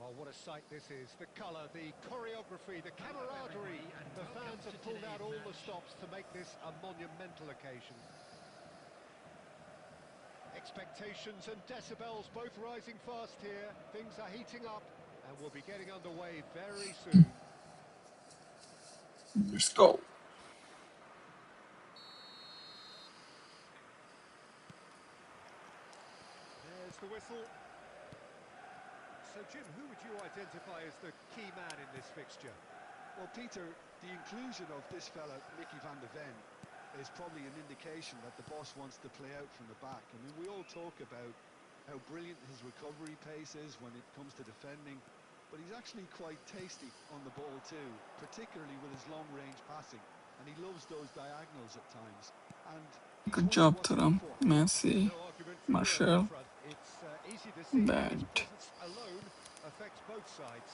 Oh, what a sight this is. The colour, the choreography, the camaraderie. The fans have pulled out all the stops to make this a monumental occasion. Expectations and decibels both rising fast here. Things are heating up and we'll be getting underway very soon. Let's go. There's the whistle. So, Jim, who would you identify as the key man in this fixture? Well, Peter, the inclusion of this fella, Mickey van de Ven, is probably an indication that the boss wants to play out from the back. I mean, we all talk about how brilliant his recovery pace is when it comes to defending, but he's actually quite tasty on the ball too, particularly with his long-range passing, and he loves those diagonals at times. And Good job, Thuram. Messi, No argument from me on that Marshall, front. It's easy to see how his Bad, presence alone affects both sides.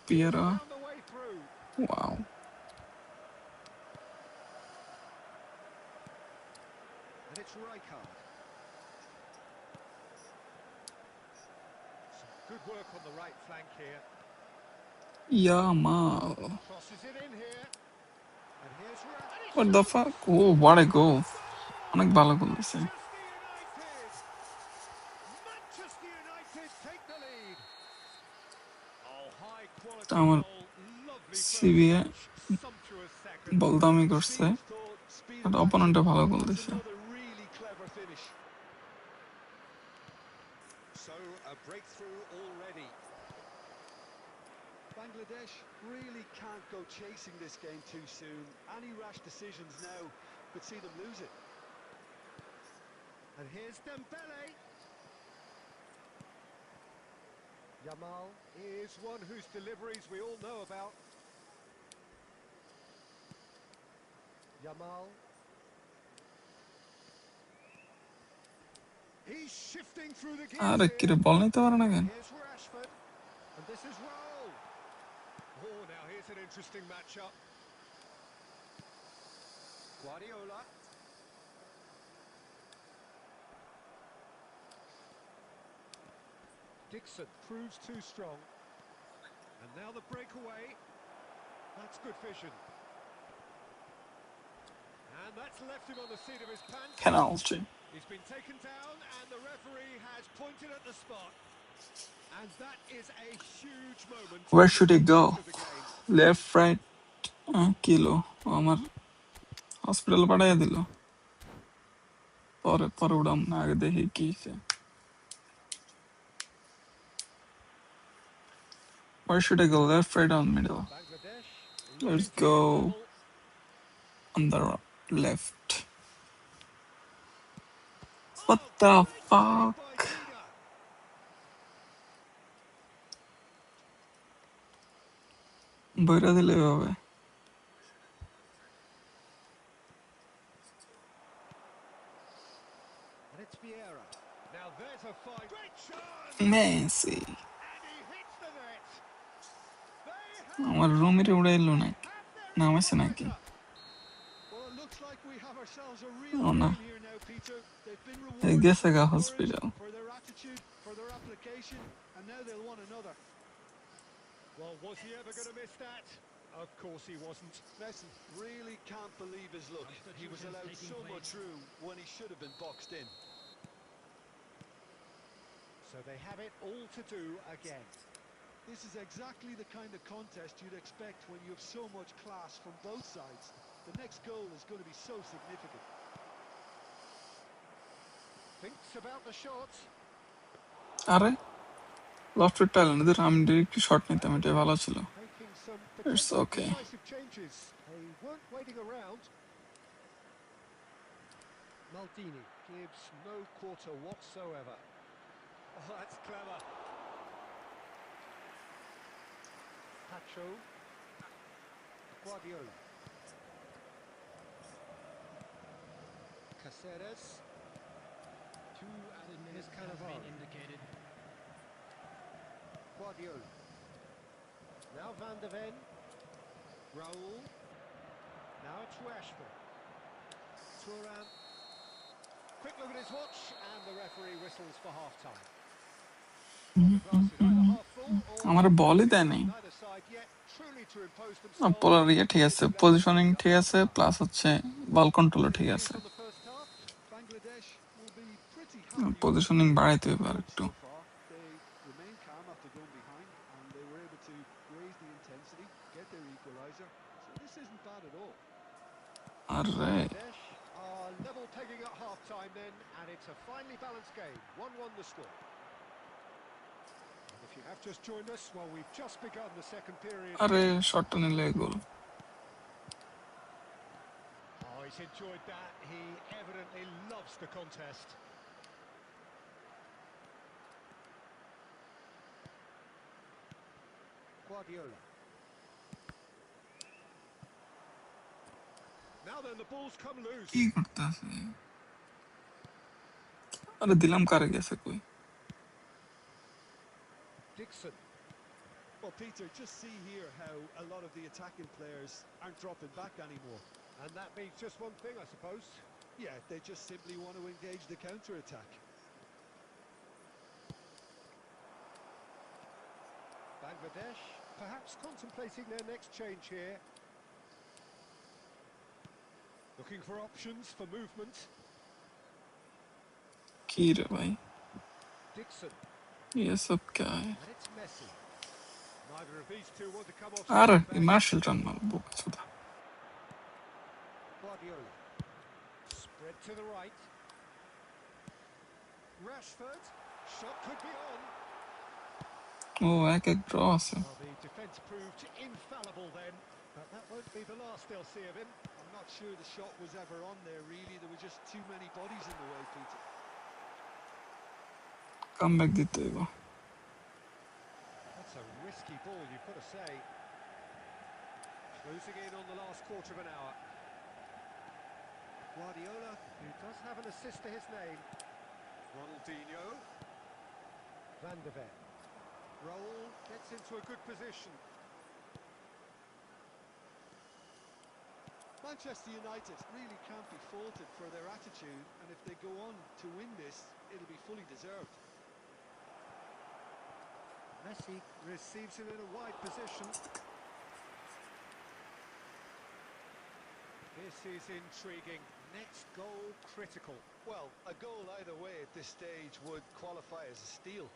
Piera. Found the way through. Wow. And it's Rijkaard. Some good work on the right flank here. Yamal. Crosses it in here. And here's and What it's the through. fuck? Oh, what a goal. অনেক ভালো গোল দিছে। Manchester United! Manchester United take the lead. Oh, high quality আমার goal. Lovely first CBA touch. Sumptuous second. বল দামি করছে, Steve thought speed but of action. অপোনেন্টে ভালো গোল That's দিছে। another really clever finish. So, a breakthrough already. Bangladesh really can't go chasing this game too soon. Any rash decisions now could see them lose it. And here's Dembele. Yamal is one whose deliveries we all know about. Yamal. He's shifting through the gears আরে কি রে, here. বল নিতে পারে না কেন? Here's Rashford. And this is Raul. Oh, now here's an interesting matchup. Guardiola. Dixon proves too strong. And now the breakaway. That's good vision. And that's left him on the seat of his pants. Penalty. He's been taken down and the referee has pointed at the spot. And that is a huge moment. Where should he go? Of the game. Left, right? Kilo আমার hospital পাঠাইয়া দিল। পরে পরে উড়াম না, আগে দেখি কি হইছে। Where should I go? Left, right, or middle? Bangladesh Let's looking to go get level. on the left. What Oh, the great save fuck? by Dida. বইরা দিলে এভাবে। And it's Vieira. Now there's a fine. Great chance! Messi. And he hits the net. আমার রুমের উড়াইলো They নাকি have their নামাইছে নাকি equaliser. Well, it looks like we have ourselves a real ও না game here now, Peter. They've been এই rewarded গেছে for গা their courage, hospital for their attitude, for their application, and now they'll want another. Well, was he ever going to miss that? Of course he wasn't. Messi really can't believe his luck. He was allowed so much room when he should have been boxed in. So they have it all to do again. This is exactly the kind of contest you'd expect when you have so much class from both sides. The next goal is going to be so significant. Thinks about the shot. আরে লফটের talent এদের আমি directly shot নিতাম এটাই ভালো ছিল Making some it's potentially okay decisive changes. They weren't waiting around. Maldini gives no quarter whatsoever. Oh, that's clever. Pacho. Guardiola. Caceres. Two added minutes Here's have been Cannavaro. indicated. Guardiola. Now Van de Ven. Raul. Now it's Rashford. Thuram. Quick look at his watch, and the referee whistles for half-time. Well, the glass is either half full or আমার half বলই empty. দেয় নাই Neither side yet truly to impose polar themselves ইয়ে ঠিক on আছে this level positioning of the ঠিক opening আছে half. Plus হচ্ছে বল কন্ট্রোলও Positive ঠিক views আছে on the first half. Bangladesh will be pretty happy with the positioning way বাড়াইতে things হবে have আর looked একটু so far. They remain calm after going behind, and they were able to raise the intensity, get their equaliser. So this isn't bad at all. আরে Bangladesh are level pegging at half-time then, and it's a finely balanced game. 1-1 the score. And if you have just joined us, well, we've just begun the second period. আরে শটটা নিলে গোল Oh, he's enjoyed that. He evidently loves the contest. Guardiola. Now then, the ball's come loose. কি করতেছে আরে দিলাম কারে গেছে কই Dixon. Well, Peter, just see here how a lot of the attacking players aren't dropping back anymore. And that means just one thing, I suppose. Yeah, they just simply want to engage the counter-attack. Bangladesh perhaps contemplating their next change here. Looking for options for movement. কি রে ভাই Dixon. ये सब क्या है And it's Messi. Neither of these two want to come off আরে second best. Martial run মার বোকাচোদা Guardiola. Spread to the right. Rashford. Shot could be on. ও এক এক ড্র আছে Well, the defence proved infallible then, but that won't be the last they'll see of him. I'm not sure the shot was ever on there, really. There were just too many bodies in the way, Peter. Comeback দিতে হইব That's a risky ball, you've got to say. Closing in on the last quarter of an hour. Guardiola, who does have an assist to his name. Ronaldinho. Van de Ven. Raul gets into a good position. Manchester United really can't be faulted for their attitude, and if they go on to win this, it'll be fully deserved. Messi receives him in a wide position. This is intriguing. Next goal critical. Well, a goal either way at this stage would qualify as a steal.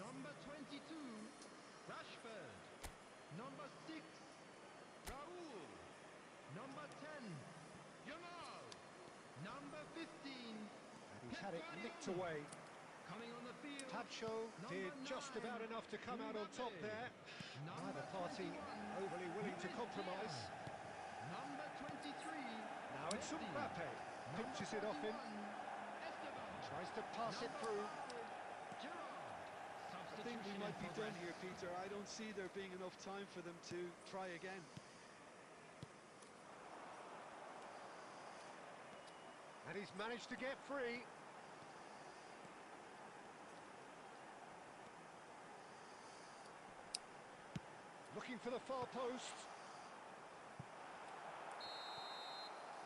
Number 22, Rashford. Number 6, Raul. Number 10, Yamal. Number 15, And he's had it Pepe. nicked away. Coming on the field, Tacho did just about enough to come out on top there. Neither party overly willing to compromise. Number 23, Now it's Messi. Mbappe. Pinches it off him. Esteban. Tries to pass it through. I think we might be done here, Peter. I don't see there being enough time for them to try again. And he's managed to get free. Looking for the far post.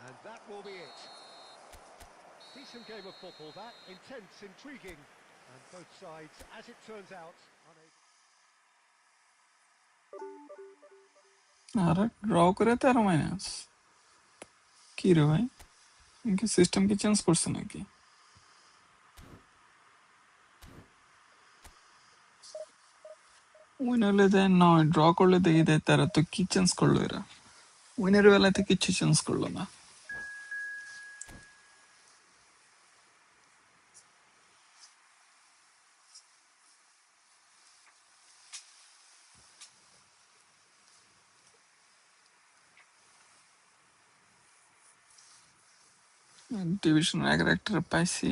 And that will be it. Decent game of football, that. Intense, intriguing. And both sides, as it turns out, unable... আরে draw করে 13 minus কি রে ভাই কি system কি change করছে নাকি win হলে দেয় 9 ড্র করলে দেখি দেয় 13 তো কি চেঞ্জ করলো এরা উইনের বেলাতে কিছু চেঞ্জ করলো না ডিভিশন একের একটা পাইছি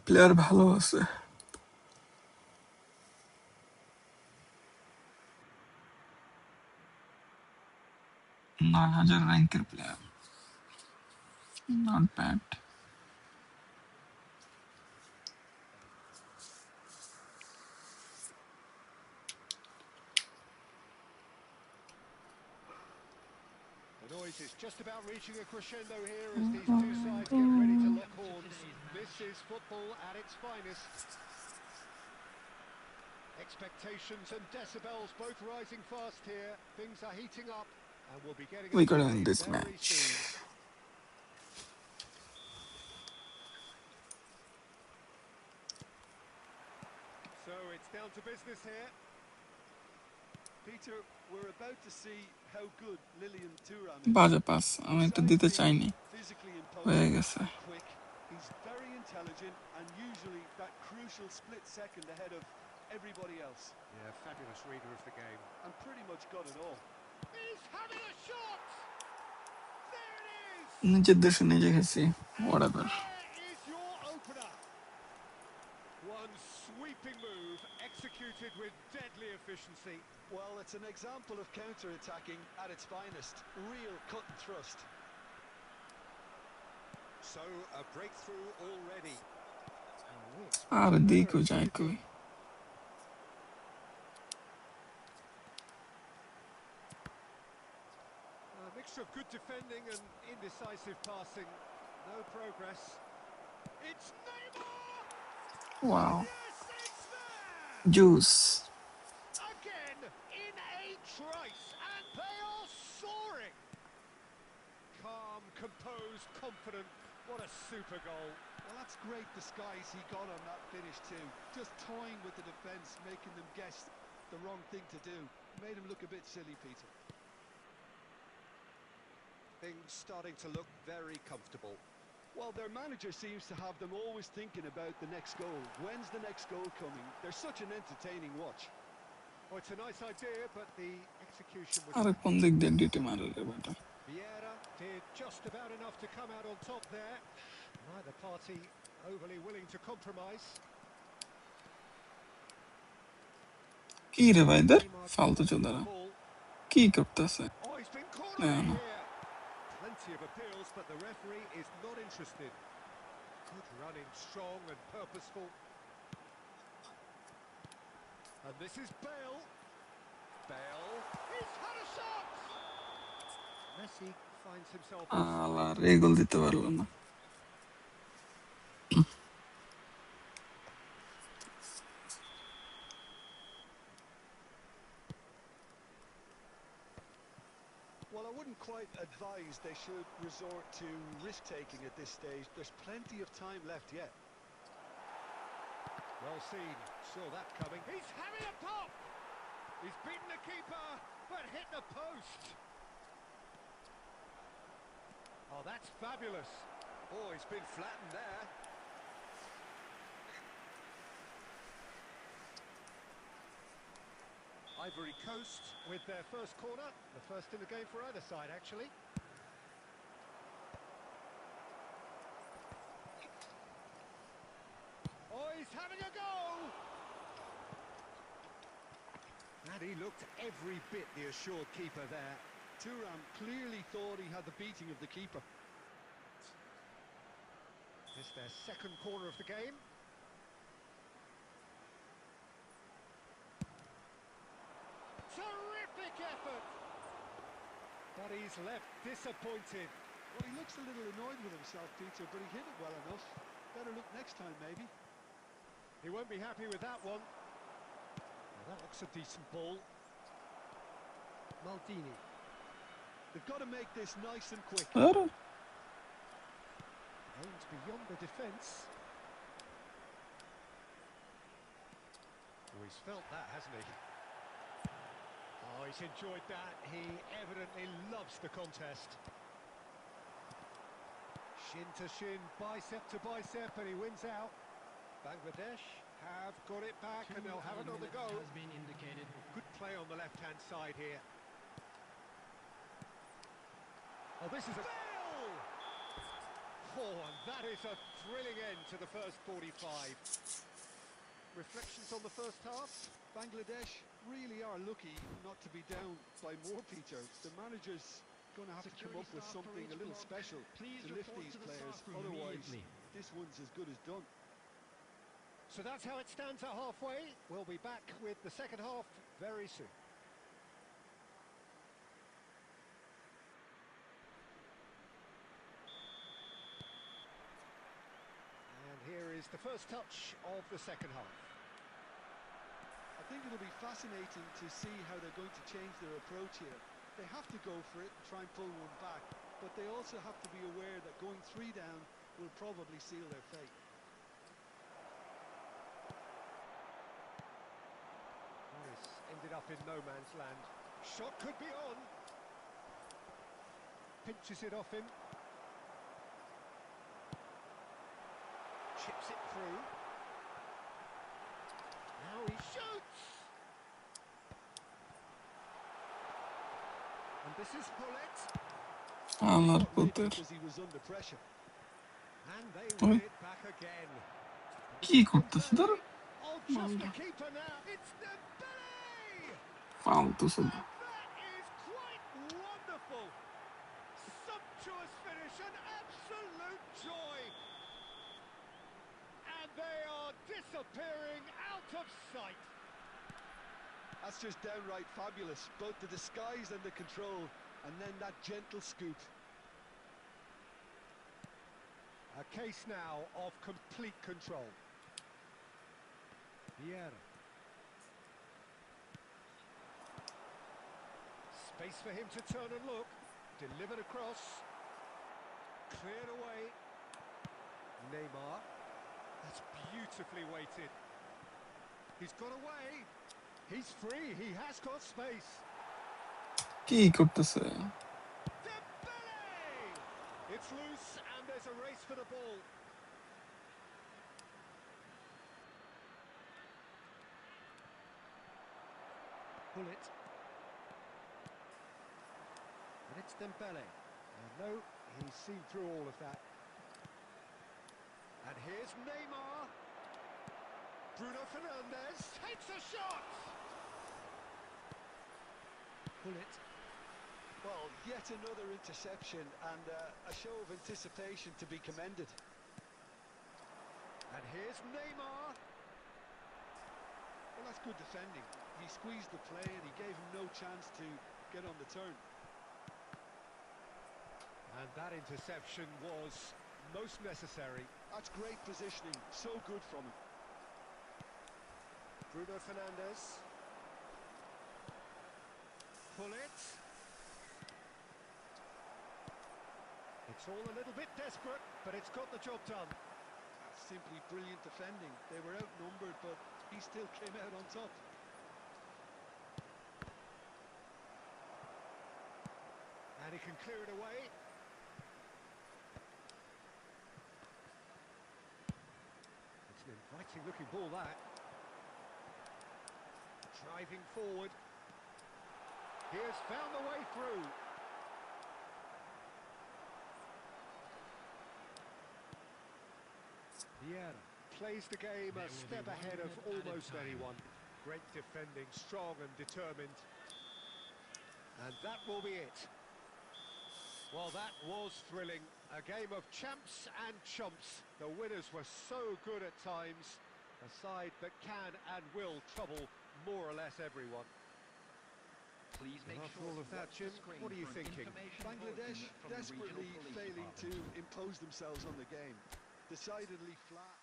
প্লেয়ার ভালো আছে 9000 র্যাঙ্কের player not bad The noise is just about reaching a crescendo here as these two sides get ready to lock horns. This is football at its finest. Expectations and decibels both rising fast here. Things are heating up and we'll be getting We gotta underway win this very match. soon. So it's down to business here. Peter, we're about to see how good Lilian Thuram is. বাজে pass আমি এটা দিতে চাইনি Physically হয়ে imposing গেছে and quick. He's very intelligent and usually that crucial split second ahead of everybody else. Yeah, fabulous reader of the game. And pretty much got it all. He's having a shot! There it is! নিজের দেশে নিজে গেছি whatever There is your opener. One sweeping move executed with deadly efficiency. Well, it's an example of counter-attacking at its finest. Real cut and thrust. So a breakthrough already. আর দিকও যায় কই A mixture of good defending and indecisive passing. No progress. It's Neymar! Wow Yes, it's there! Juice Again in a trice, and they are soaring. Calm, composed, confident. What a super goal. Well, that's great disguise he got on that finish too. Just toying with the defence, making them guess the wrong thing to do. Made him look a bit silly, Peter. Things starting to look very comfortable. Well, their manager seems to have them always thinking about the next goal. When's the next goal coming? They're such an entertaining watch. Oh, it's a nice idea, but the execution was... আর কোন দিক দিয়ে DT মারে রে বেটা Vieira did just about enough to come out on top there. Neither party overly willing to compromise. কি রে ভাইদের ফালতু চোদারা Ball. কি করতেছে Oh, he's been Yeah, cornered I know. here. Plenty of appeals, but the referee is not interested. Good running, strong and purposeful. And this is Bale. Bale. He's had a shot! Messi finds himself... আলার এই গোল দিতে পারলো না Well, I wouldn't quite advise they should resort to risk-taking at this stage. There's plenty of time left yet. Well seen, saw that coming. He's having a pop! He's beaten the keeper, but hit the post. Oh, that's fabulous. Oh, he's been flattened there. Ivory Coast with their first corner, the first in the game for either side, actually. Oh, he's having a go! And he looked every bit the assured keeper there. Thuram clearly thought he had the beating of the keeper. It's their second corner of the game. Terrific effort! But he's left disappointed. Well, he looks a little annoyed with himself, Peter, but he hit it well enough. Better look next time, maybe. He won't be happy with that one. Well, that looks a decent ball. Maldini. They've got to make this nice and quick. Där. Aims beyond the defence. Oh, he's felt that, hasn't he? Oh, he's enjoyed that. He evidently loves the contest. Shin to shin, bicep to bicep, and he wins out. Bangladesh have got it back, and they'll have another go. Has been indicated. Good play on the left-hand side here. Oh, this is a goal! Oh, and that is a thrilling end to the first 45. Reflections on the first half? Bangladesh really are lucky not to be down by more, Peter. The manager's going to have to come up with something a little special to lift these players. Otherwise, this one's as good as done. So that's how it stands at halfway. We'll be back with the second half very soon. And here is the first touch of the second half. I think it'll be fascinating to see how they're going to change their approach here. They have to go for it and try and pull one back, but they also have to be aware that going 3 down will probably seal their fate. This ended up in no man's land. Shot could be on. Pinches it off him. Chips it through. Now he shoots! And this is Pullet. Anar Not puter. because he was under pressure. And they Oj. win it back again. Ki kortası där. Oh, just the keeper now. It's Dembele! Fan tusen. And that is quite wonderful. Sumptuous finish, an absolute joy. And they are disappearing out of sight. That's just downright fabulous. Both the disguise and the control, and then that gentle scoop. A case now of complete control. Vieira. Space for him to turn and look. Delivered across. Cleared away. Neymar. That's beautifully weighted. He's got away. He's free. He has got space. Ki kortası. Dembele! It's loose and there's a race for the ball. Pull it. And it's Dembele. And no, he's seen through all of that. And here's Neymar. Bruno Fernandes takes a shot. Pull it. Well, yet another interception and a show of anticipation to be commended. And here's Neymar. Well, that's good defending. He squeezed the play and he gave him no chance to get on the turn. And that interception was most necessary. That's great positioning, so good from him. Bruno Fernandes. Pull it. It's all a little bit desperate, but it's got the job done. That's simply brilliant defending. They were outnumbered, but he still came out on top. And he can clear it away. It's an inviting looking ball, that. Driving forward. He has found the way through. Vieira plays the game a step ahead of almost anyone. Great defending, strong and determined. And that will be it. Well, that was thrilling. A game of champs and chumps. The winners were so good at times. A side that can and will trouble more or less everyone. Please And make after sure all of to that, watch Jim, the screen what are you for an thinking? information Bangladesh bulletin from the desperately regional police failing to department. impose themselves on the game. Decidedly flat.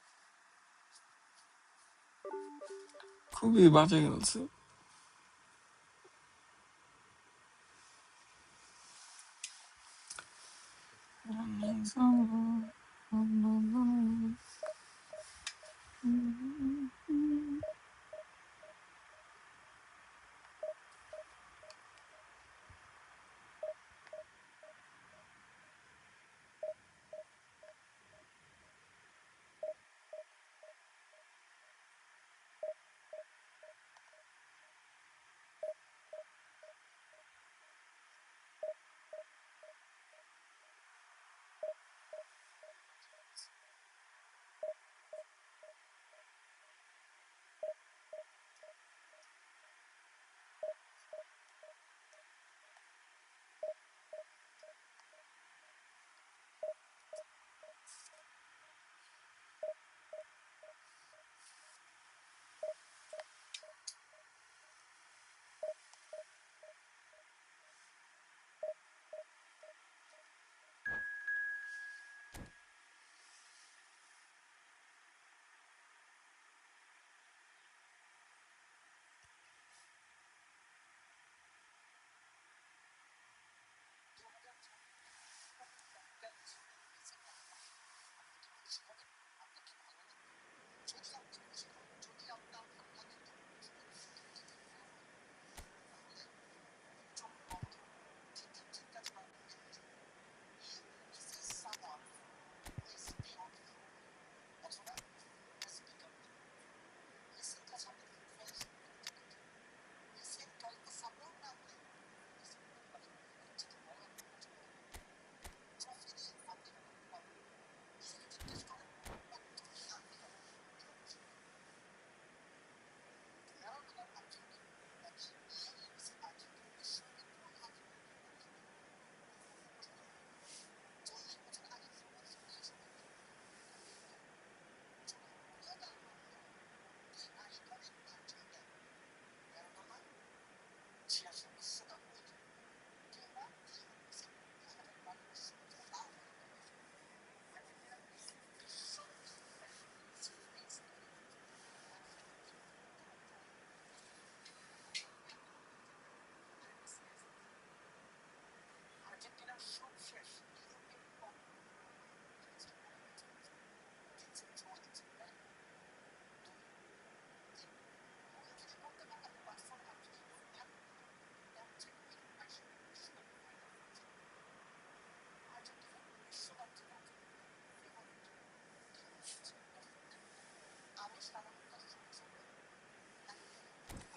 খুবই বাজে খেলছে।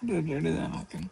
Ready দেন কেন?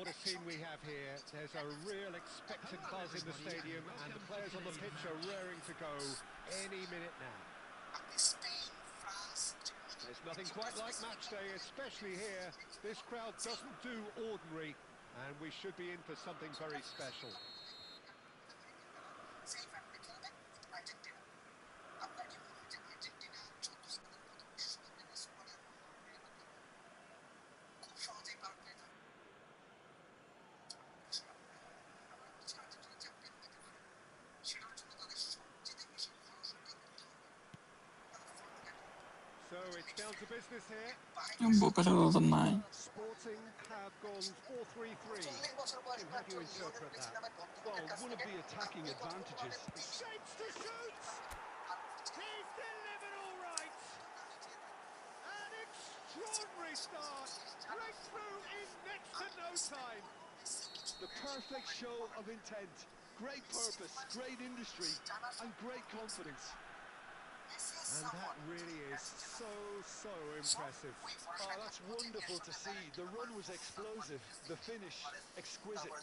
what a scene we have here. There's a real expectant buzz in the stadium, and the players on the pitch are raring to go any minute now. There's nothing quite like match day, especially here. This crowd doesn't do ordinary, and we should be in for something very special. So it's down to business here. বোকা চোদা তো নাই Sporting have gone 4-3-3. Tim, how do you interpret that? Well, one of the attacking advantages. Shapes to shoot! He's delivered all right! An extraordinary start! Breakthrough in next to no time! The perfect show of intent, great purpose, great industry, and great confidence. And that really is so impressive. Oh, that's wonderful to see. The run was explosive, the finish exquisite.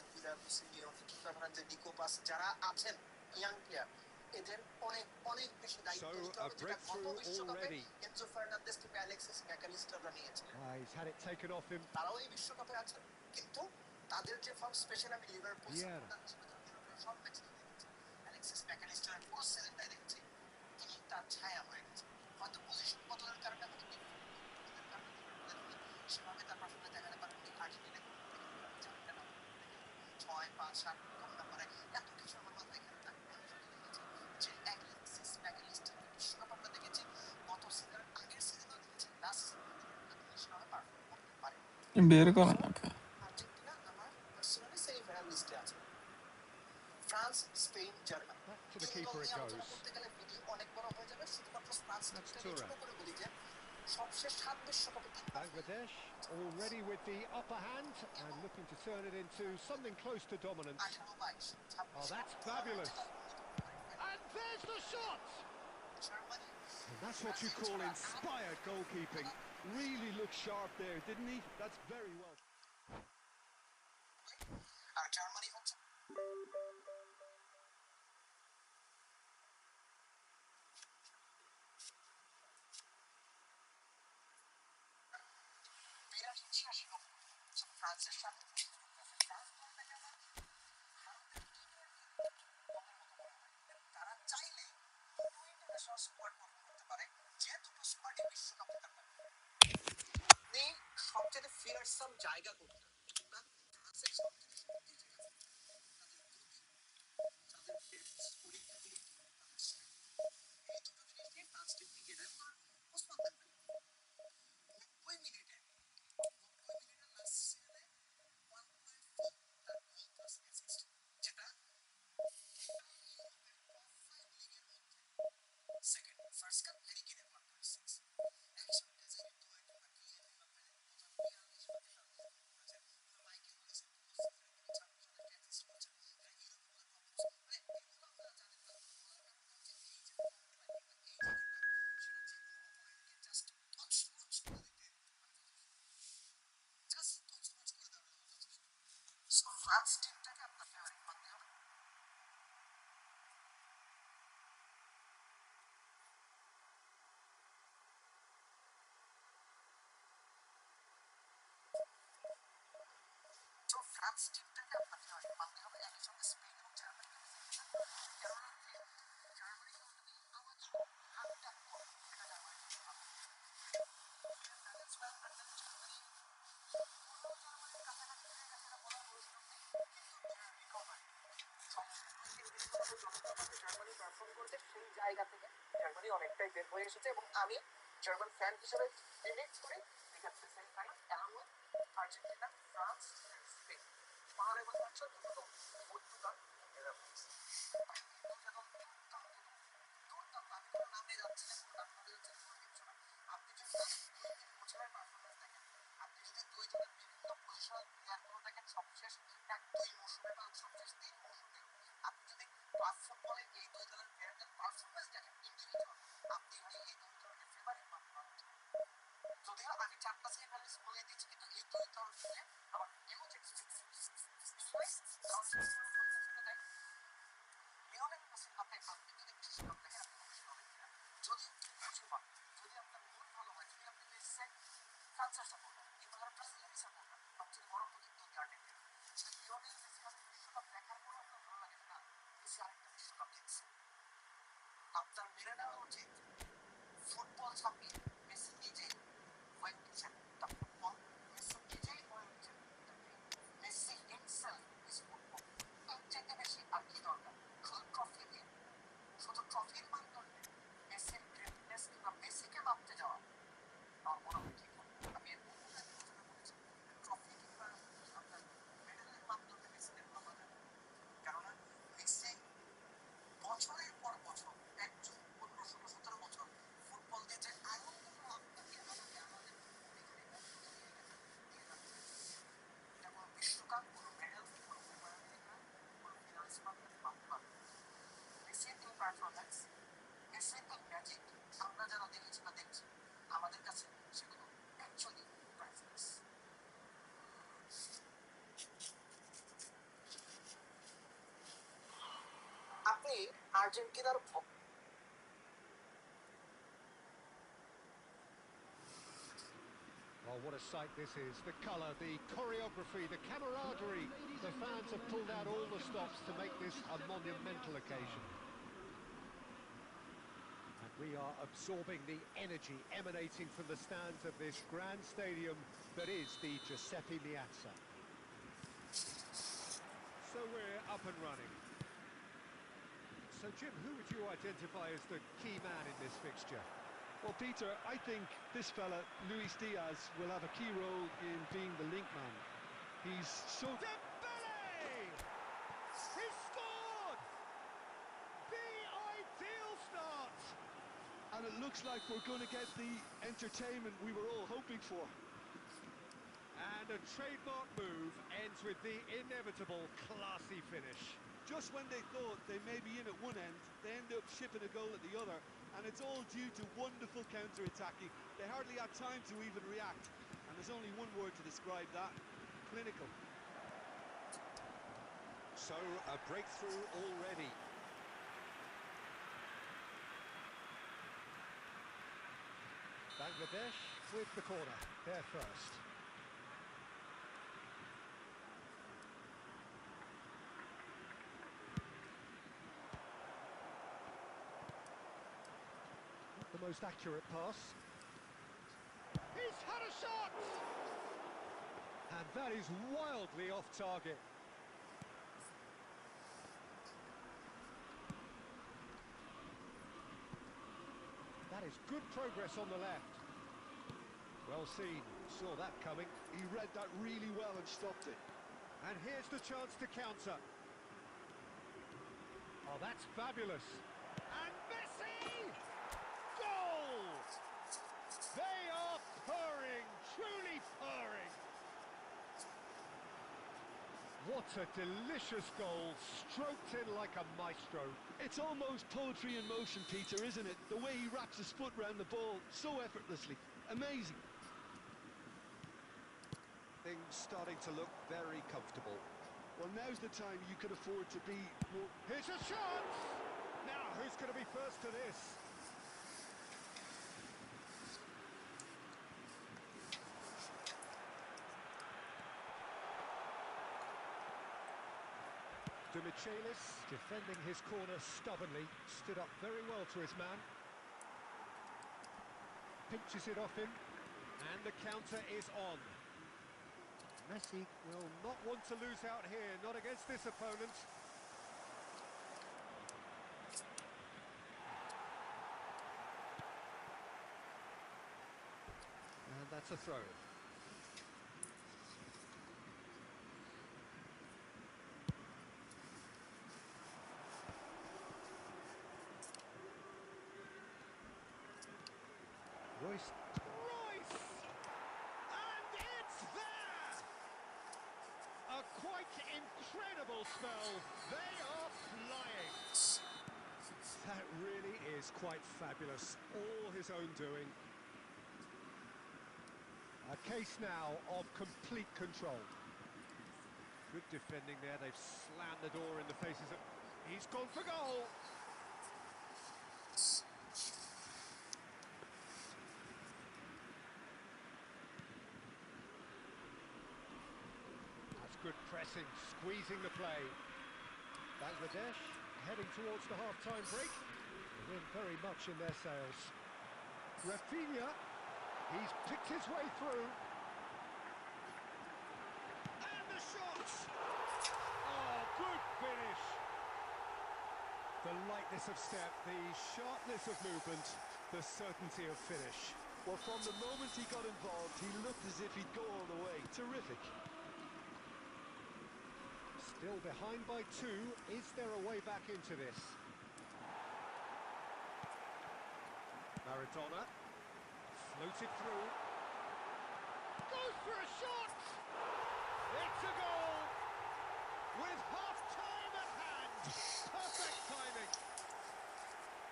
So a breakthrough already. He's had it taken off him. Vieira. বের করে না কে Back to the keeper it goes. That's Thuram. Bangladesh already with the upper hand and looking to turn it into something close to dominance. Oh, that's fabulous. And there's the shot! And that's what you call inspired goalkeeping. Really looked sharp there, didn't he? That's very well. Germany অনেকটাই বের হয়ে এসেছে এবং আমি German fan হিসেবে predict করি এক্ষেত্রে semifinal along with Argentina, France, Spain. পাহাড়ে বসে হচ্ছে দুটো পর্তুগাল, নেদারল্যান্ডস। নামে যাচ্ছে আপনি যদি বছরের পারফরমেন্স দেখেন, আপনি যদি দুই জনের বিভিন্ন পজিশন প্লেয়ারগুলো দেখেন, সবশেষ দুই মৌসুমে বা সবশেষ 3 মৌসুমে আপনি যদি ক্লাব ফুটবলে এই দুই দলের প্লেয়ারদের পারফরমেন্স দেখেন ইন্ডিভিজুয়াল, আপনি ভাই এই দুই দলের ফেভারিট মানতে পারেন। যদিও আমি 4টা সেমিফাইনালিস্ট বলে দিচ্ছি, কিন্তু এই দুই দল মিলে আমার ইউজ এক্সপেকটেশন গাইস তাহলে লিওনেল মেসির হাতে আপনি যদি বিশ্বকাপ দেখেন আপনি খুশি হবেন কিনা যদি খুশি হন যদি আপনার মন ভালো হয় যদি আপনি মেসির ফ্রান্সের সাপোর্টার কিংবা ধরো ব্রাজিলের সাপোর্টার সবচেয়ে বড় প্রতিদ্বন্দ্বী আর্জেন্টিনা সেই লিওনেল মেসির হাতে বিশ্বকাপ দেখার পর আপনার ভালো লাগে না মেসি আরেকটা বিশ্বকাপ জিতছে আপনার মেনে নেওয়া উচিত ফুটবল ছাপিয়ে মেসি নিজেই হয়ে উঠেছেন দ্য ফুটবল মেসি নিজেই হয়ে উঠেছেন the game Messi himself is football তার চাইতে বেশি আর কি দরকার শুধু ট্রফি দিয়ে শুধু ট্রফির মানদণ্ডে মেসির গ্রেটনেস কিংবা মেসিকে মাপতে যাওয়া আমার মনে হয় ঠিক হবে আমি এর মধ্যে আলোচনা করেছি ট্রফি কিংবা আপনার মেডেলের মানদণ্ডে মেসিদের ভাবা যায় কেননা মেসি বছরের পর বছর একজন 15-16-17 বছর ফুটবল দিয়ে যে আনন্দগুলো আপনাকে আমাকে আমাদের এটা কোনো বিশ্বকাপ কোনো মেডেল কোনো কোপা আমেরিকা কোনো ফিনান্স মাধ্যমে মানতে পারবে মেসির এই পারফরমেন্স মেসির এই ম্যাজিক আমরা যারা দেখেছি বা দেখছি আমাদের কাছে সেগুলো অ্যাকচুয়ালি প্রাইসলেস আপনি আর্জেন্টিনার Oh, what a sight this is. The colour, the choreography, the camaraderie. The fans have pulled out all the stops to make this a monumental occasion. And we are absorbing the energy emanating from the stands of this grand stadium that is the Giuseppe Meazza. So we're up and running. So, Jim, who would you identify as the key man in this fixture? Well, Peter, I think this fella, Luis Diaz, will have a key role in being the link man. He's so... Dembele! He scored! The ideal start! And it looks like we're going to get the entertainment we were all hoping for. And a trademark move ends with the inevitable classy finish. Just when they thought they may be in at one end, they end up shipping a goal at the other, and it's all due to wonderful counter-attacking. They hardly had time to even react, and there's only one word to describe that: clinical. So, a breakthrough already. Bangladesh with the corner, their first. The most accurate pass. He's had a shot! And that is wildly off target. That is good progress on the left. Well seen, saw that coming. He read that really well and stopped it. And here's the chance to counter. Oh, that's fabulous. And Messi! Goal! They are purring, truly purring. What a delicious goal, stroked in like a maestro. It's almost poetry in motion, Peter, isn't it? The way he wraps his foot round the ball so effortlessly. Amazing. Things starting to look very comfortable. Well, now's the time you could afford to be more... Here's a shot! Now, who's going to be first to this? Demichelis, defending his corner stubbornly, stood up very well to his man. Pinches it off him, and the counter is on. Messi will not want to lose out here, not against this opponent. And that's a throw. Royce. Royce! And it's there! A quite incredible spell. They are flying. That really is quite fabulous. All his own doing. A case now of complete control. Good defending there. They've slammed the door in the faces of... He's gone for goal. That's good pressing, squeezing the play. Bangladesh heading towards the half-time break. The wind very much in their sails. Rafinha, he's picked his way through. And the shot! Oh, good finish! The lightness of step, the sharpness of movement, the certainty of finish. Well, from the moment he got involved, he looked as if he'd go all the way. Terrific. Still behind by 2. Is there a way back into this? Maradona. Floated through. Goes for a shot! It's a goal! With half-time at hand! Perfect timing!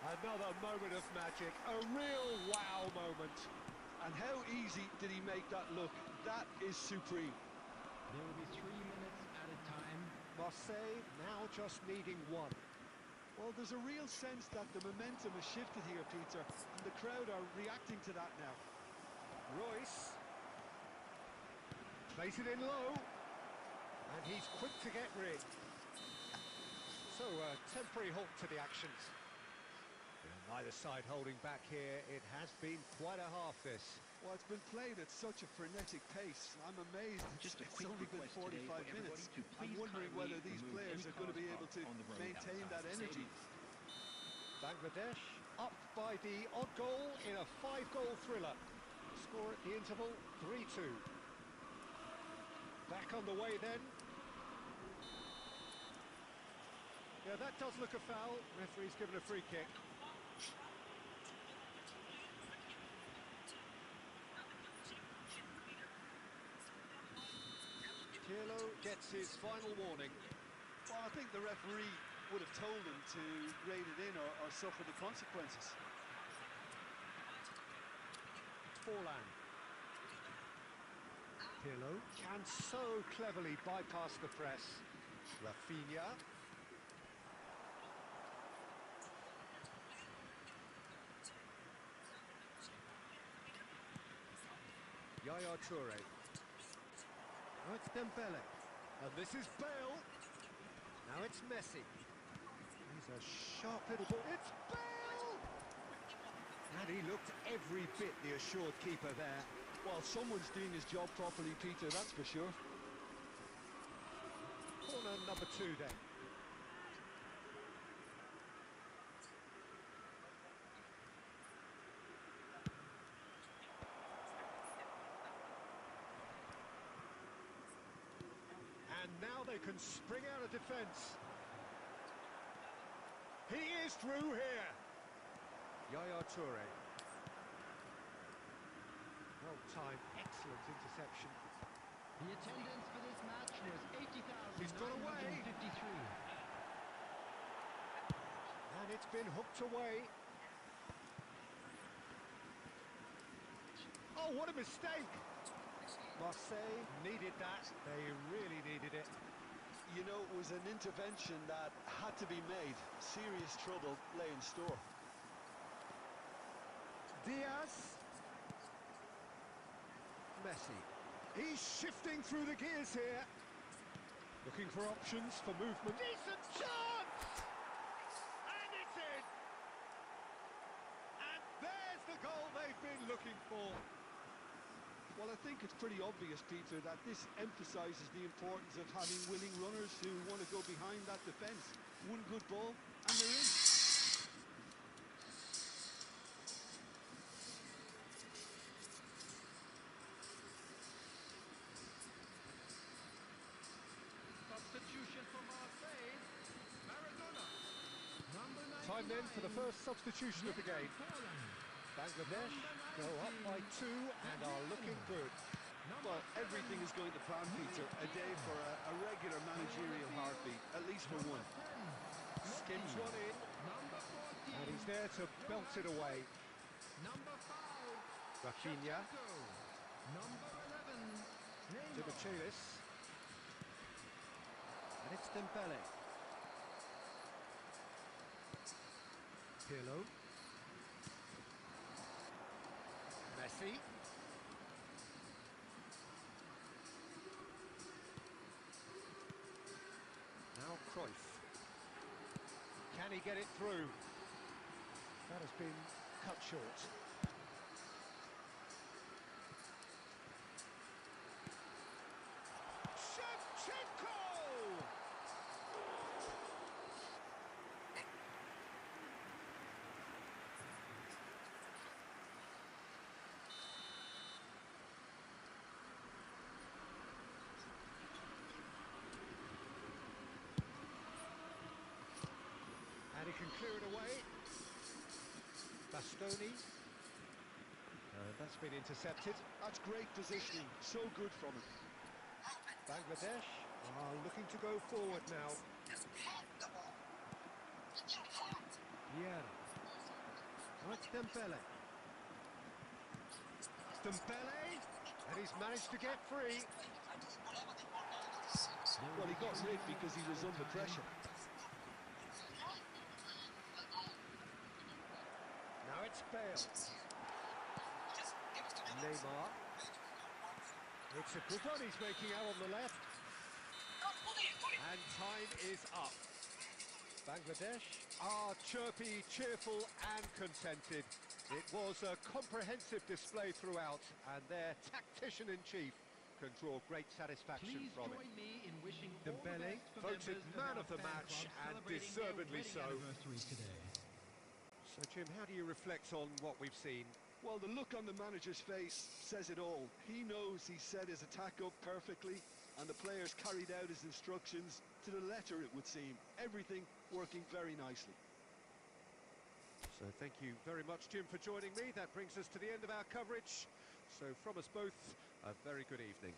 Another moment of magic. A real wow moment. And how easy did he make that look? That is supreme. There will be 3 minutes at a time. Marseille now just needing 1. Well, there's a real sense that the momentum has shifted here, Peter, and the crowd are reacting to that now. Royce. Plays it in low. And he's quick to get rid. So, a temporary halt to the actions. Neither side holding back here. It has been quite a half, this. Well, it's been played at such a frenetic pace. I'm amazed Just a it's quick only been request today 45 for minutes. everybody to I'm please wondering kindly whether these remove players any are going to be cars able to parked on the road maintain outside that the energy. stadium. Bangladesh up by the odd goal in a 5-goal thriller. Score at the interval, 3-2. Back on the way then. Yeah, that does look a foul. Referee's given a free kick. Pirlo gets his final warning. Well, I think the referee would have told him to rein it in or suffer the consequences. Forlan. Pirlo can so cleverly bypass the press. Rafinha. Yaya Toure. Now it's Dembele. And this is Bale. Now it's Messi. He's a sharp little ball. It's Bale! And he looked every bit the assured keeper there. Well, someone's doing his job properly, Peter, that's for sure. Corner number 2 then. And now they can spring out of defence. He is through here. Yaya Toure. Well timed, excellent interception. The attendance for this match was He's got away. 80,953. And it's been hooked away. Oh, what a mistake! Marseille needed that. They really needed it. You know, it was an intervention that had to be made. Serious trouble lay in store. Diaz. Messi. He's shifting through the gears here. Looking for options for movement. Decent chance! And it's in! And there's the goal they've been looking for. Well, I think it's pretty obvious, Peter, that this emphasises the importance of having willing runners who want to go behind that defence. One good ball, and they're in. Substitution for Marseille. Maradona. Number 99. Time then for the first substitution of the game. Bangladesh go up by 2 and are looking good. Well, everything is going to plan, Peter. A day for a regular managerial heartbeat, at least for one. Skims one in, Number 14. and he's there to belt it away. Number 5. Rafinha, Number 11. Neymar. Dimichelis. And it's Dembele. Pirlo. Messi. Now Cruyff. Can he get it through? That has been cut short. Shevchenko! And he can clear it away. Bastoni. And that's been intercepted. That's great positioning, so good from him. Bangladesh are looking to go forward now. Just have the ball. Get your hand. Vieira. Now it's Dembele. Dembele! And he's managed to get free. Well, he got rid because he was under pressure. Now it's Bale. Neymar. It's a good one he's making out on the left. And time is up. Bangladesh are chirpy, cheerful and contented. It was a comprehensive display throughout, and their tactician-in-chief can draw great satisfaction Please from join it. me in wishing all the Dembele best for voted members man our of the fan match, club and celebrating their deservedly wedding so. anniversary today. So, Jim, how do you reflect on what we've seen? Well, the look on the manager's face says it all. He knows he set his attack up perfectly, and the players carried out his instructions to the letter, it would seem. Everything working very nicely. So thank you very much, Jim, for joining me. That brings us to the end of our coverage. So from us both, a very good evening.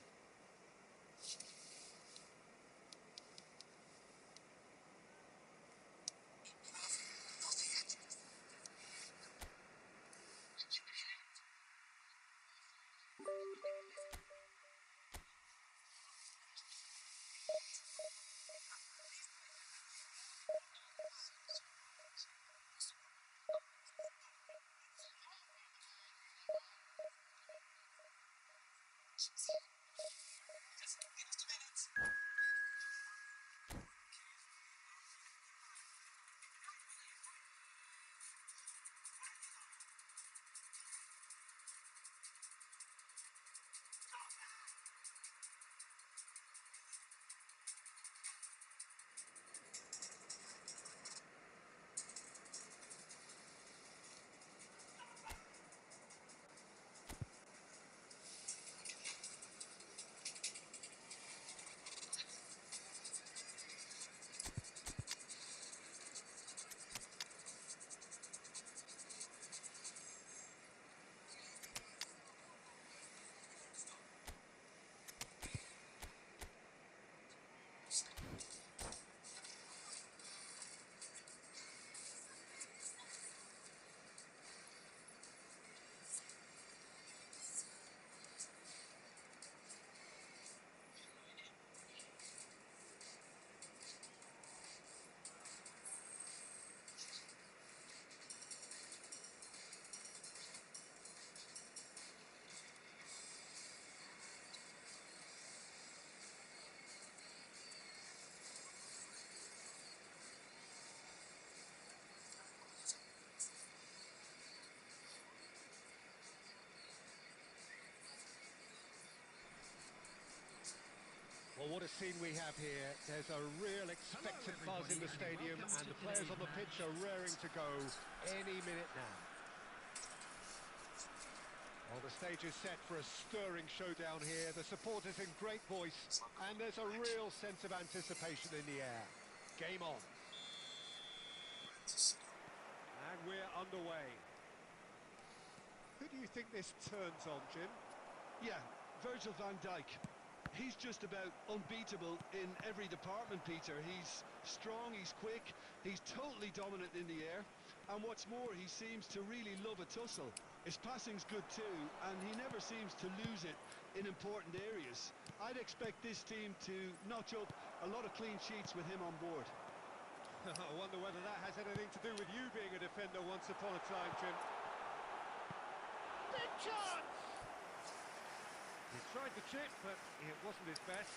Well, what a scene we have here. There's a real expectant buzz in the stadium, and the players on the pitch are raring to go any minute now. Well, the stage is set for a stirring showdown here. The supporters in great voice, and there's a real sense of anticipation in the air. Game on. And we're underway. Who do you think this turns on, Jim? Yeah, Virgil van Dijk. He's just about unbeatable in every department, Peter. He's strong, he's quick, he's totally dominant in the air. And what's more, he seems to really love a tussle. His passing's good too, and he never seems to lose it in important areas. I'd expect this team to notch up A lot of clean sheets with him on board. I wonder whether that has anything to do with you being a defender once upon a time, Jim. Big chance! He tried the chip, but it wasn't his best.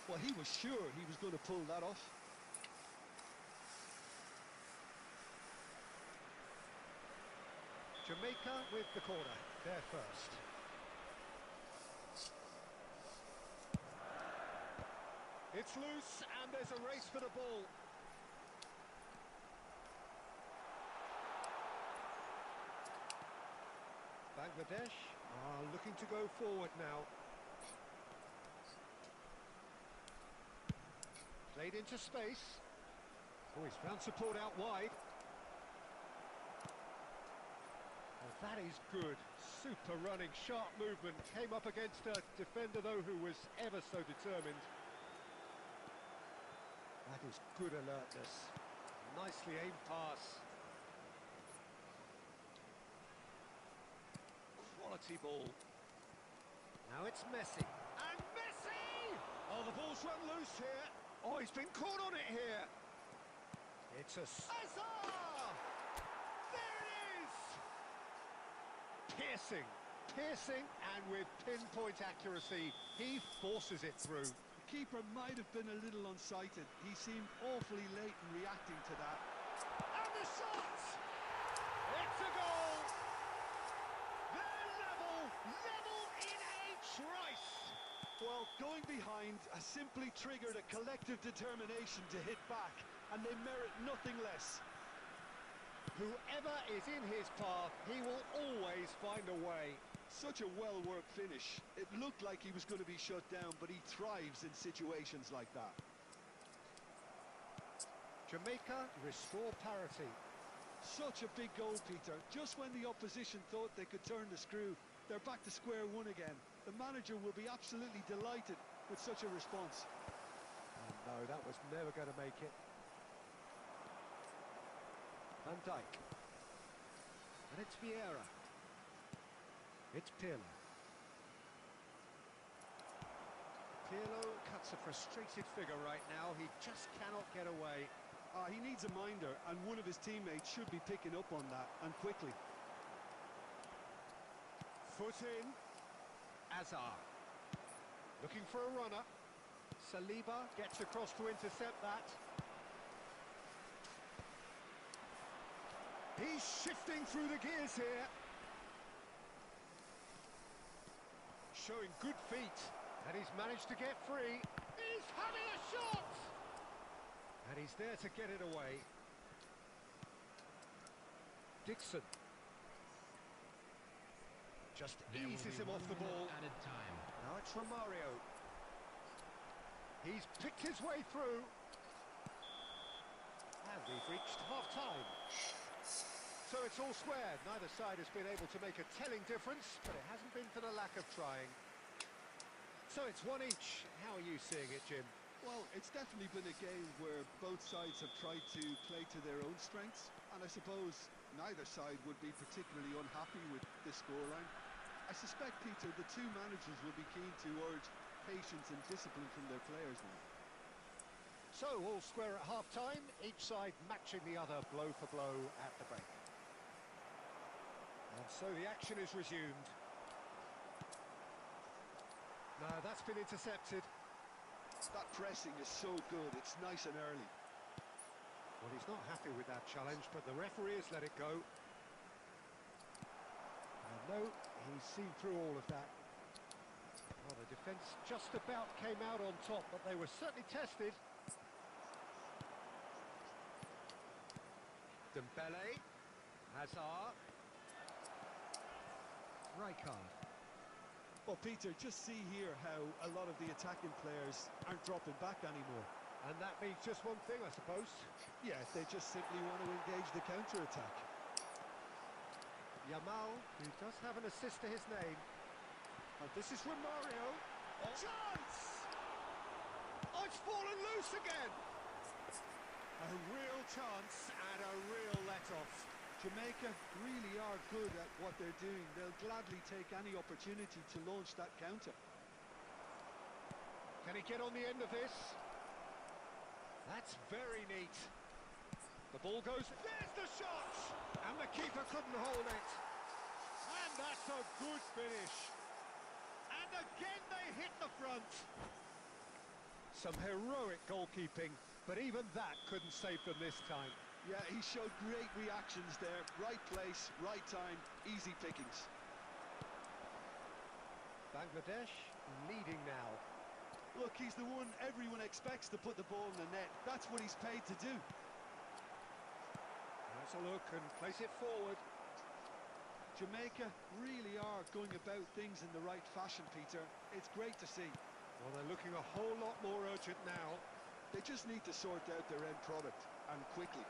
Well, he was sure he was going to pull that off. Jamaica with the corner, there first. It's loose, and there's a race for the ball. Bangladesh are looking to go forward now. Played into space. Oh, he's found support out wide. Oh, that is good. Super running, sharp movement. Came up against a defender, though, who was ever so determined. That is good alertness. Nicely aimed pass. Quality ball. Now it's Messi. And Messi! Oh, the ball's run loose here. Oh, he's been caught on it here. It's a... Hazard! There it is! Piercing. Piercing, and with pinpoint accuracy, he forces it through. The keeper might have been a little unsighted. He seemed awfully late in reacting to that. And the shot! It's a goal! They're level in a trice! Well, going behind has simply triggered a collective determination to hit back, and they merit nothing less. Whoever is in his path, he will always find a way. Such a well-worked finish. It looked like he was going to be shut down, but he thrives in situations like that. Jamaica restore parity. Such a big goal, Peter. Just when the opposition thought they could turn the screw, they're back to square one again. The manager will be absolutely delighted with such a response. Oh, no, that was never going to make it. Van Dijk. And it's Vieira. It's Pirlo. Pirlo cuts a frustrated figure right now. He just cannot get away. He needs a minder, and one of his teammates should be picking up on that, and quickly. Foot in. Azar. Looking for a runner. Saliba gets across to intercept that. He's shifting through the gears here. Showing good feet. And he's managed to get free. He's having a shot! And he's there to get it away. Dixon. Just eases him off the ball. Added time. Now it's Romario. He's picked his way through. And we've reached half-time. So it's all square. Neither side has been able to make a telling difference, but it hasn't been for the lack of trying. So it's one each. How are you seeing it, Jim? Well, it's definitely been a game where both sides have tried to play to their own strengths, and I suppose neither side would be particularly unhappy with this scoreline. I suspect, Peter, the two managers will be keen to urge patience and discipline from their players now. So all square at half-time, each side matching the other blow for blow at the break. And so the action is resumed. No, that's been intercepted. That pressing is so good, it's nice and early. Well, he's not happy with that challenge, but the referee has let it go. And no, he's seen through all of that. Well, the defence just about came out on top, but they were certainly tested. Dembele. Hazard. Rijkaard. Well, Peter, just see here how a lot of the attacking players aren't dropping back anymore. And that means just one thing, I suppose. Yeah, they just simply want to engage the counter-attack. Yamal, who does have an assist to his name. And this is Romario. Oh. Chance! Oh, it's fallen loose again! A real chance and a real let-off. Jamaica really are good at what they're doing. They'll gladly take any opportunity to launch that counter. Can he get on the end of this? That's very neat. The ball goes, there's the shot! And the keeper couldn't hold it. And that's a good finish. And again they hit the front. Some heroic goalkeeping, but even that couldn't save them this time. Yeah, he showed great reactions there. Right place, right time, easy pickings. Bangladesh leading now. Look, he's the one everyone expects to put the ball in the net. That's what he's paid to do. Let's a look and place it forward. Jamaica really are going about things in the right fashion, Peter. It's great to see. Well, they're looking a whole lot more urgent now. They just need to sort out their end product, and quickly.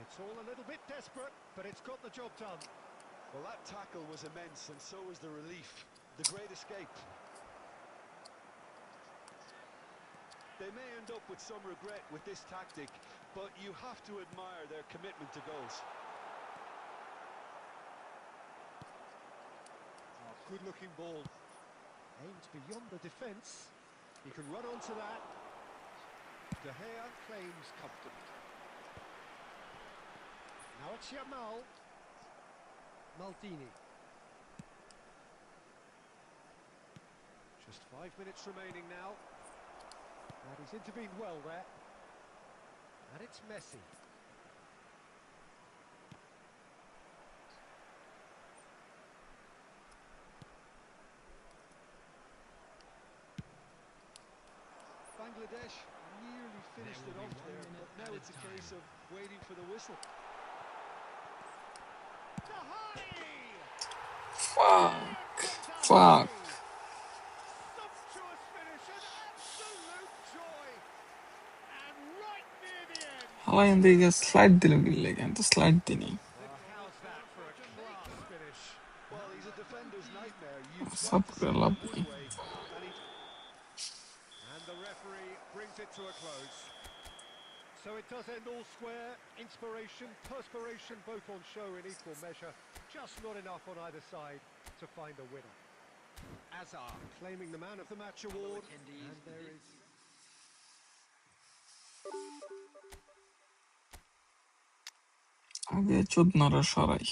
It's all a little bit desperate, but it's got the job done. Well, that tackle was immense, and so was the relief. The great escape. They may end up with some regret with this tactic, but you have to admire their commitment to goals. Oh, good-looking ball. Aimed beyond the defence. He can run onto that. De Gea claims comfortable. Now it's Yamal. Maldini. Just 5 minutes remaining now. And he's intervened well there. And it's Messi. Bangladesh nearly finished it off there, but now it's a case of waiting for the whistle. Fuck. Sumptuous finish, an absolute joy. And right near the end. Hala endi ಈಗ slide ದಿಲಗಿಲ್ಲ ಅಂತ slide ದಿನಿ How's that for a class finish? Well, he's a defender's nightmare. You've got Sab to see kırılan it one way, and he... And the referee brings it to a close. So it does end all square. Inspiration, perspiration, both on show in equal measure. Just not enough on either side to find a winner. Azar claiming the Man of the Match award. And there is... আগে চোদনারা সরাই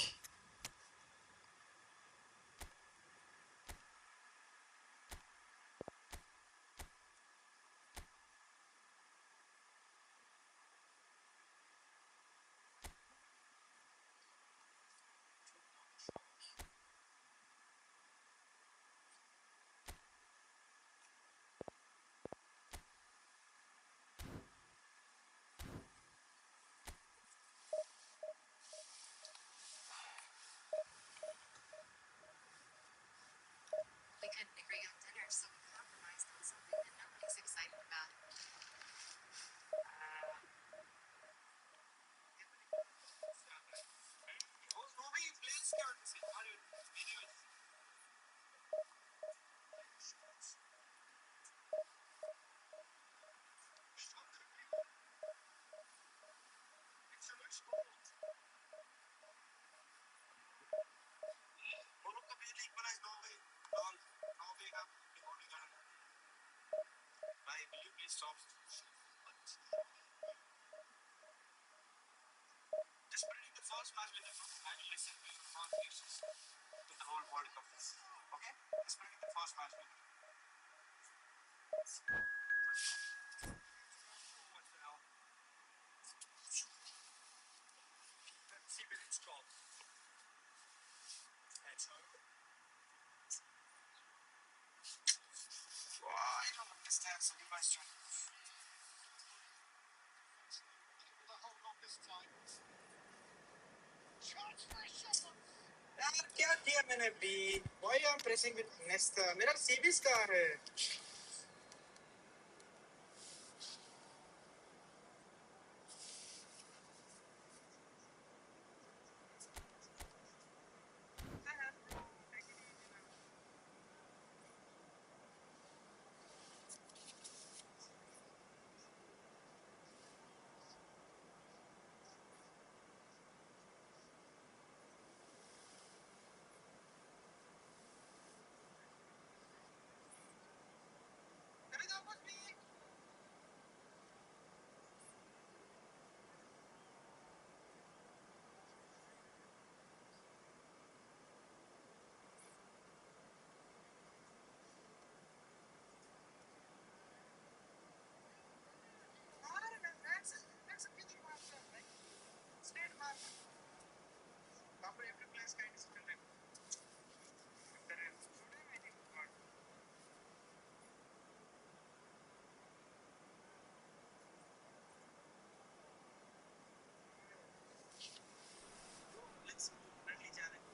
We couldn't agree on dinner, so we compromised on something that nobody's excited about. I don't understand some question. The whole longest time. Charge for a shot. यार क्या किया मैंने B why I'm pressing with next मेरा CBS का है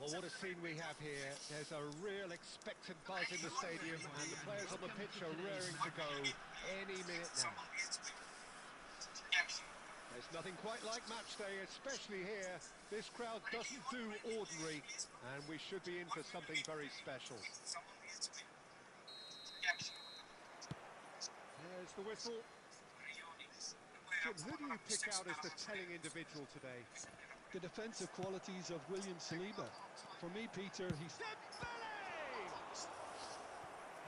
Well, what a scene we have here. There's a real expectant buzz in the stadium, and the players on the pitch are raring to go any minute now. There's nothing quite like match day, especially here. This crowd doesn't do ordinary, and we should be in for something very special. There's the whistle. Jim, who do you pick out as the telling individual today? The defensive qualities of William Saliba. For me, Peter, he's... Dembele!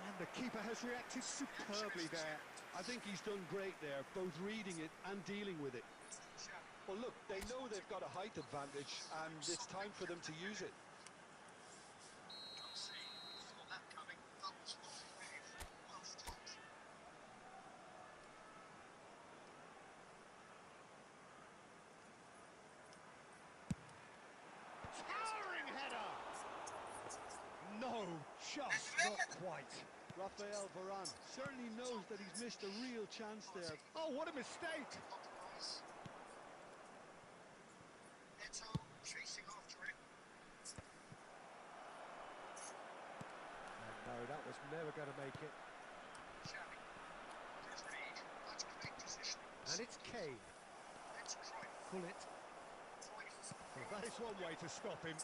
And the keeper has reacted superbly there. I think he's done great there, both reading it and dealing with it. Well, look, they know they've got a height advantage, and it's time for them to use it. Towering header! No, just not quite. Rafael Varane certainly knows that he's missed a real chance there. Oh, what a mistake! No, that was never going to make it. And it's Kane. Pull it. Well, that is one way to stop him.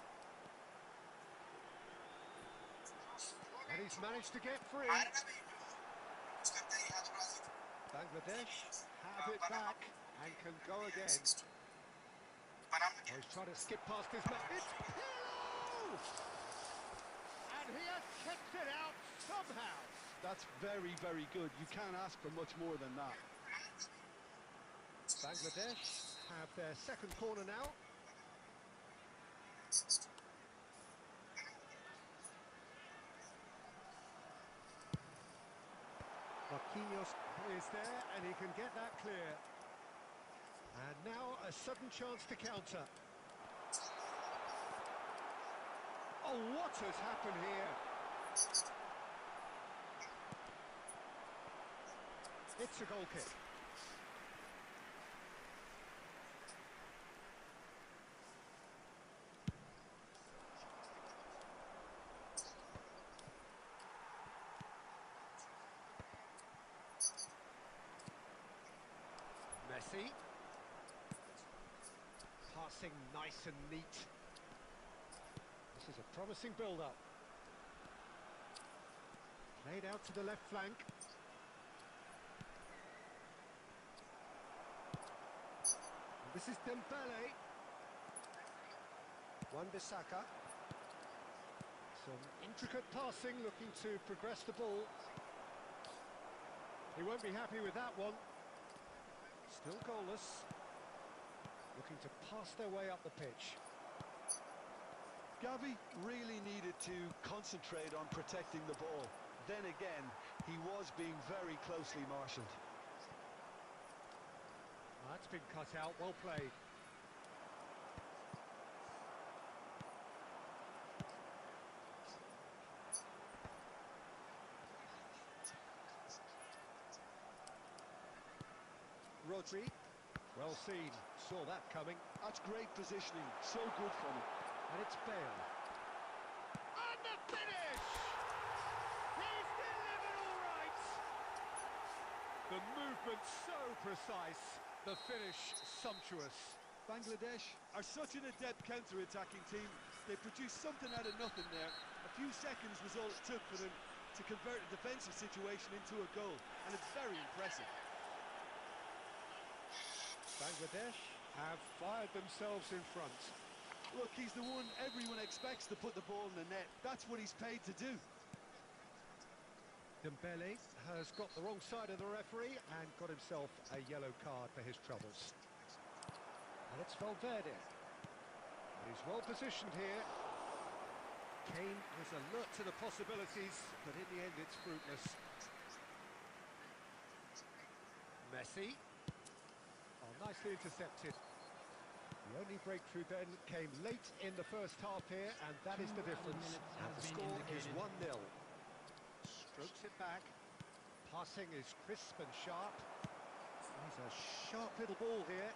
And he's managed to get free. Bangladesh have it back and can go again. Oh, he's trying to skip past his man. It's Pirlo! And he has kicked it out somehow. That's very, very good. You can't ask for much more than that. Bangladesh have their second corner now. Marquinhos is there and he can get that clear. And now a sudden chance to counter. Oh, what has happened here? It's a goal kick. Messi. Passing nice and neat. This is a promising build-up. Played out to the left flank. And this is Dembele. Wan-Bissaka. Some intricate passing, looking to progress the ball. He won't be happy with that one. Still goalless. Looking to pass their way up the pitch. Gavi really needed to concentrate on protecting the ball. Then again, he was being very closely marshalled. That's been cut out, well played. Rodri, well seen, saw that coming. That's great positioning, so good from him. And it's Bale. And the finish! He's delivered all right! The movement so precise, the finish sumptuous. Bangladesh are such an adept counter-attacking team. They produced something out of nothing there. A few seconds was all it took for them to convert a defensive situation into a goal, and it's very impressive. Bangladesh have fired themselves in front. Look, he's the one everyone expects to put the ball in the net. That's what he's paid to do. Dembele has got the wrong side of the referee and got himself a yellow card for his troubles. And it's Valverde. He's well positioned here. Kane is alert to the possibilities, but in the end it's fruitless. Messi. Oh, nicely intercepted. The only breakthrough then came late in the first half here, and that is the difference. And the score is 1-0. Strokes it back. Passing is crisp and sharp. He's a sharp little ball here.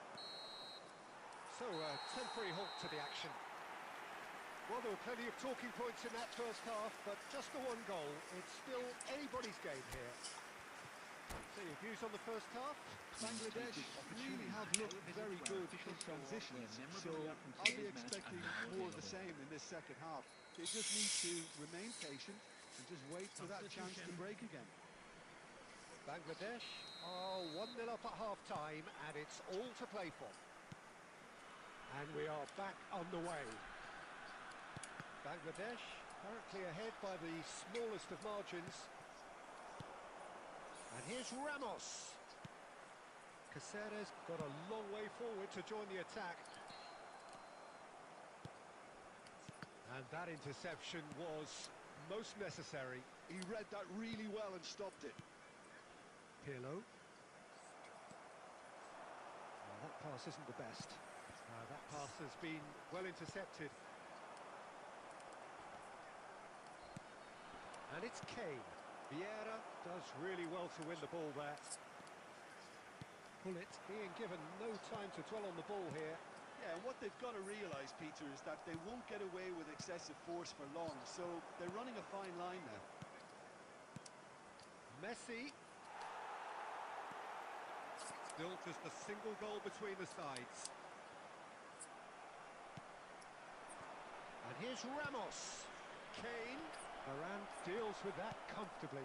So a temporary halt to the action. Well, there were plenty of talking points in that first half, but just the one goal. It's still anybody's game here. So your views on the first half? Bangladesh really have looked very good in transitions, so I'll be expecting more of the same in this second half. They just need to remain patient and just wait for that chance to break again. Bangladesh are 1-0 up at half-time, and it's all to play for. And we are back on the way. Bangladesh currently ahead by the smallest of margins. And here's Ramos. Caceres got a long way forward to join the attack. And that interception was most necessary. He read that really well and stopped it. Pirlo. That pass isn't the best. That pass has been well intercepted. And it's Kane. Vieira does really well to win the ball there. Bullet being given no time to dwell on the ball here. Yeah, and what they've got to realise, Peter, is that they won't get away with excessive force for long, so they're running a fine line now. Messi. Still just a single goal between the sides. And here's Ramos. Kane. Varane deals with that comfortably.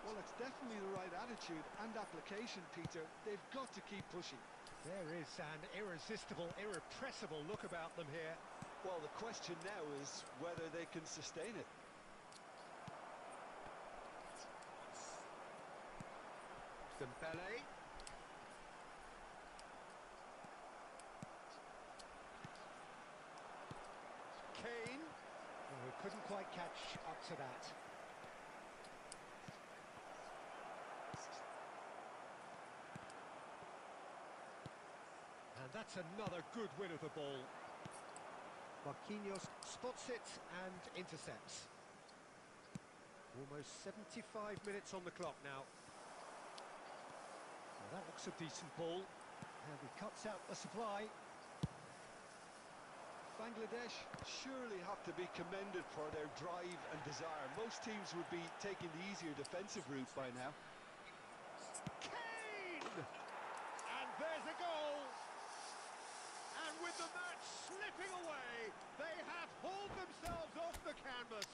Well, it's definitely the right attitude and application, Peter. They've got to keep pushing. There is an irresistible, irrepressible look about them here. Well, the question now is whether they can sustain it. Dembele. Kane. Oh, couldn't quite catch up to that. And that's another good win of the ball. Marquinhos spots it and intercepts. Almost 75 minutes on the clock now. Well, that looks a decent ball. And he cuts out the supply. Bangladesh surely have to be commended for their drive and desire. Most teams would be taking the easier defensive route by now. Kane! And there's a goal! And with the match slipping away, they have hauled themselves off the canvas.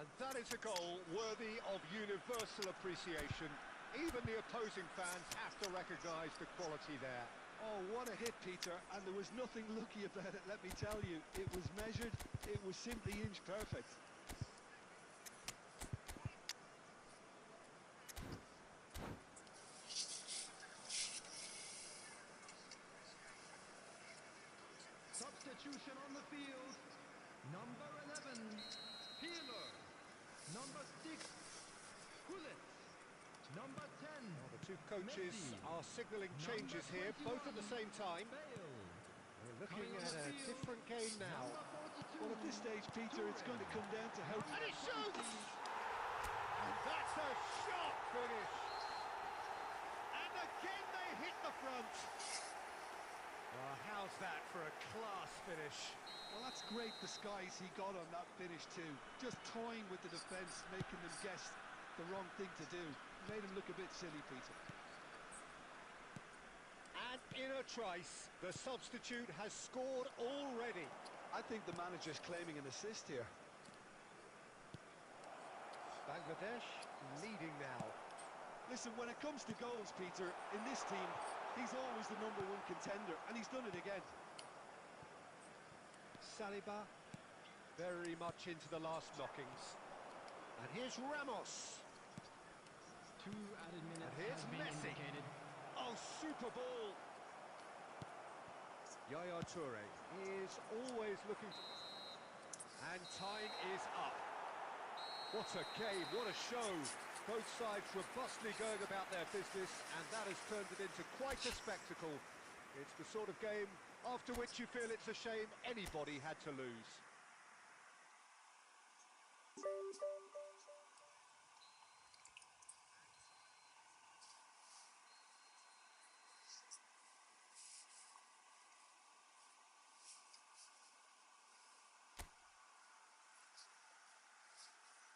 And that is a goal worthy of universal appreciation. Even the opposing fans have to recognise the quality there. Oh, what a hit, Peter, and there was nothing lucky about it, let me tell you. It was measured, it was simply inch perfect. Substitution on the field. Number 11, Pirlo. Number 6, Gullit. Number 10, Well, the two coaches Messi. are signalling changes here, both at the same time. Bale. We're looking at a different game now. Well, at this stage, Peter, it's going to come down to how... And he shoots! And that's a shot finish! And again they hit the front! Well, how's that for a class finish? Well, that's great disguise he got on that finish too. Just toying with the defence, making them guess the wrong thing to do. Made him look a bit silly, Peter. And in a trice, the substitute has scored already. I think the manager's claiming an assist here. Bangladesh leading now. Listen, when it comes to goals, Peter, in this team, he's always the #1 contender, and he's done it again. Saliba, very much into the last knockings. And here's Ramos. 2 added minutes And here's have been Messi. indicated. Oh, super ball. Yaya Toure is always looking... And time is up. What a game, what a show. Both sides robustly going about their business, and that has turned it into quite a spectacle. It's the sort of game after which you feel it's a shame anybody had to lose.